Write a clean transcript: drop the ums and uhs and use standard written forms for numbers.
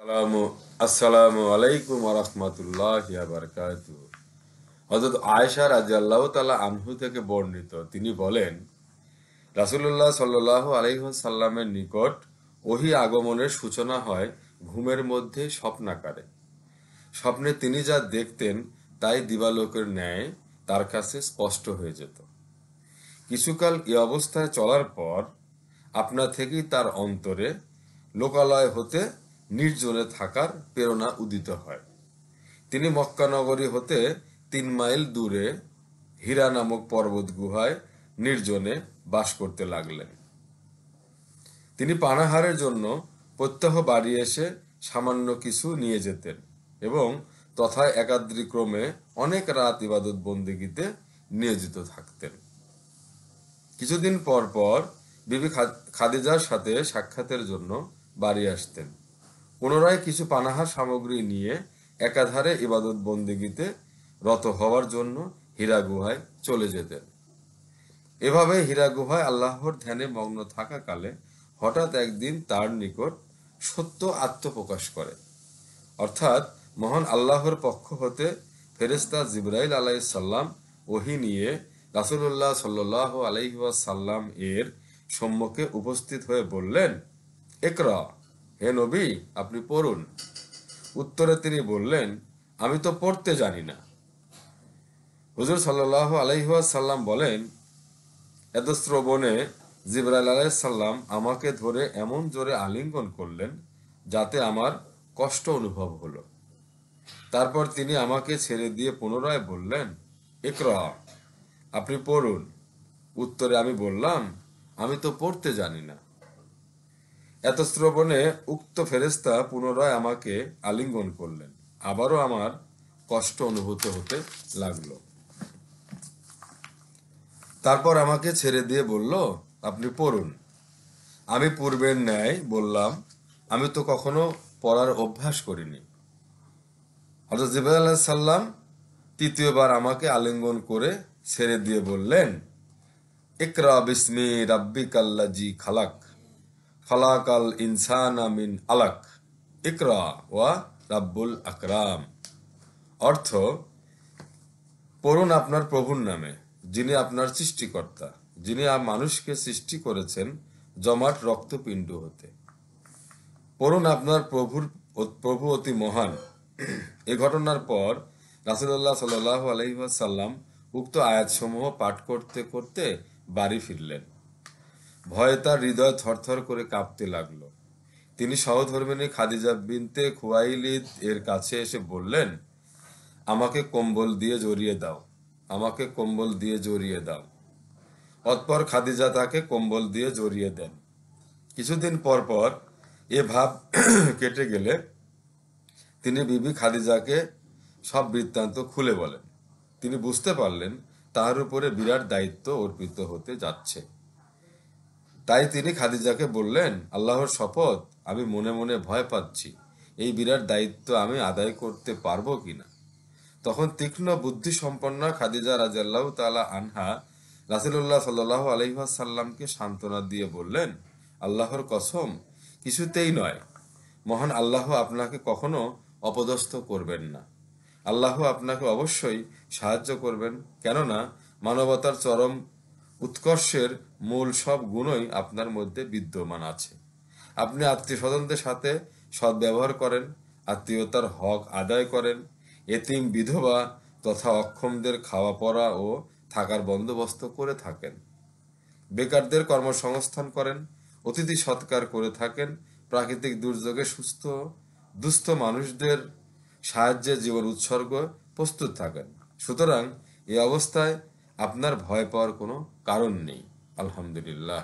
আসসালামু আলাইকুম ওয়া রাহমাতুল্লাহি ওয়া বারাকাতুহু। হযরত আয়েশা রাদিয়াল্লাহু তাআলা আনহু থেকে বর্ণিত, তিনি বলেন, রাসূলুল্লাহ সাল্লাল্লাহু আলাইহি ওয়াসাল্লামের নিকট ওহী আগমনের সূচনা হয় ঘুমের মধ্যে স্বপ্নাকারে। স্বপ্নে তিনি যা দেখতেন তাই দিবালোকের ন্যায় তার কাছে স্পষ্ট হয়ে যেত। কিছুকাল এ অবস্থায় চলার পর আপনা থেকেই তার অন্তরে লোকালয় হতে নির্জনে থাকার প্রেরণা উদিত হয়। তিনি মক্কা নগরী হতে 3 মাইল দূরে হীরা নামক পর্বত গুহায় নির্জনে বাস করতে লাগলেন। তিনি পানাহারের জন্য প্রত্যহ বাড়ি এসে সামান্য কিছু নিয়ে যেতেন এবং তথায় একাদ্রিক্রমে অনেক রাত ইবাদত বন্দেগীতে নিয়োজিত থাকতেন। কিছুদিন পর পর বিবি খাদিজার সাথে সাক্ষাতের জন্য বাড়ি আসতেন। পুনরায় কিছু পানাহার সামগ্রী নিয়ে একাধারে ইবাদত বন্দেগীতে রত হওয়ার জন্য হীরা গুহায় চলে যেতেন। এভাবে হীরা গুহায় আল্লাহর ধ্যানে মগ্ন থাকাকালে হঠাৎ একদিন তার নিকট সত্য আত্মপ্রকাশ করে, অর্থাৎ মহান আল্লাহর পক্ষ হতে ফেরেশতা জিবরাইল আলাইহিস সালাম ওহী নিয়ে রাসূলুল্লাহ সাল্লাল্লাহু আলাইহি ওয়াসাল্লাম এর সম্মুখে উপস্থিত হয়ে বললেন, ইকরা, হে নবী, আপনি পড়ুন। উত্তরে তিনি বললেন, আমি তো পড়তে জানি না। হুজুর সাল্লাল্লাহু আলাইহি ওয়াসাল্লাম বলেন, এত শ্রবণে জিবরাইল আলাইহিস সালাম আমাকে ধরে এমন জোরে আলিঙ্গন করলেন যাতে আমার কষ্ট অনুভব হলো। তারপর তিনি আমাকে ছেড়ে দিয়ে পুনরায় বললেন, ইকরা, আপনি পড়ুন। উত্তরে আমি বললাম, আমি তো পড়তে জানি না। এত শ্রবণে উক্ত ফেরেশতা পুনরায় আমাকে আলিঙ্গন করলেন। আবারও আমার কষ্ট অনুভূত হতে লাগলো। তারপর আমাকে ছেড়ে দিয়ে বলল, আপনি পড়ুন। আমি পূর্বের ন্যায় বললাম, আমি তো কখনো পড়ার অভ্যাস করিনি। হযরত জিবরাইল আলাইহিস সালাম তৃতীয়বার আমাকে আলিঙ্গন করে ছেড়ে দিয়ে বললেন, ইকরা বিসমি রাব্বিকাল্লাযী খালাক, খালাকাল ইনসানা মিন আলাক, ইকরা ওয়া রাব্বুল আকরাম। অর্থ, পড়ুন আপনার প্রভুর নামে, যিনি আপনার সৃষ্টিকর্তা, যিনি মানুষকে সৃষ্টি করেছেন জমাট রক্তপিণ্ড হতে। পড়ুন আপনার প্রভু অতি মহান। এ ঘটনার পর রাসূলুল্লাহ সাল্লাল্লাহু আলাইহি ওয়াসাল্লাম উক্ত আয়াতসমূহ পাঠ করতে করতে বাড়ি ফিরলেন। ভয়ে তার হৃদয় থরথর করে কাঁপতে লাগলো। তিনি সহধর্মিণী খাদিজা বিনতে খুয়াইলিদ এর কাছে এসে বললেন, আমাকে কম্বল দিয়ে জড়িয়ে দাও, আমাকে কম্বল দিয়ে জড়িয়ে দাও। অতঃপর খাদিজা তাকে কম্বল দিয়ে জড়িয়ে দেন। কিছুদিন পর পর এ ভাব কেটে গেলে তিনি বিবি খাদিজাকে সব বৃত্তান্ত খুলে বলেন। তিনি বুঝতে পারলেন তার উপরে বিরাট দায়িত্ব অর্পিত হতে যাচ্ছে। তাই তিনি খাদিজাকে বললেন, আল্লাহর শপথ, আমি মনে মনে ভয় পাচ্ছি এই বিরাট দায়িত্ব আমি আদায় করতে পারবো কিনা। তখন তীক্ষ্ণ বুদ্ধি সম্পন্ন খাদিজা রাদিয়াল্লাহু তাআলা আনহা রাসূলুল্লাহ সাল্লাল্লাহু আলাইহি ওয়াসাল্লামকে সান্ত্বনা দিয়ে বললেন, আল্লাহর কসম, কিছুতেই নয়। মহান আল্লাহ আপনাকে কখনো অপদস্থ করবেন না। আল্লাহ আপনাকে অবশ্যই সাহায্য করবেন, কেননা মানবতার চরম উৎকর্ষের মূল সব গুণই আপনার মধ্যে বিদ্যমান আছে। আপনি আত্মীয় স্বজনদের সাথে সদ্ব্যবহার করেন, আত্মীয়তার হক আদায় করেন, এতিম, বিধবা তথা অক্ষমদের খাওয়া পরা ও থাকার বন্দোবস্ত করে থাকেন, বেকারদের কর্মসংস্থান করেন, অতিথি সৎকার করে থাকেন, প্রাকৃতিক দুর্যোগে দুস্থ মানুষদের সাহায্যে জীবন উৎসর্গ প্রস্তুত থাকেন। সুতরাং এই অবস্থায় আপনার ভয় পাওয়ার কোনো কারণ নেই। আলহামদুলিল্লাহ।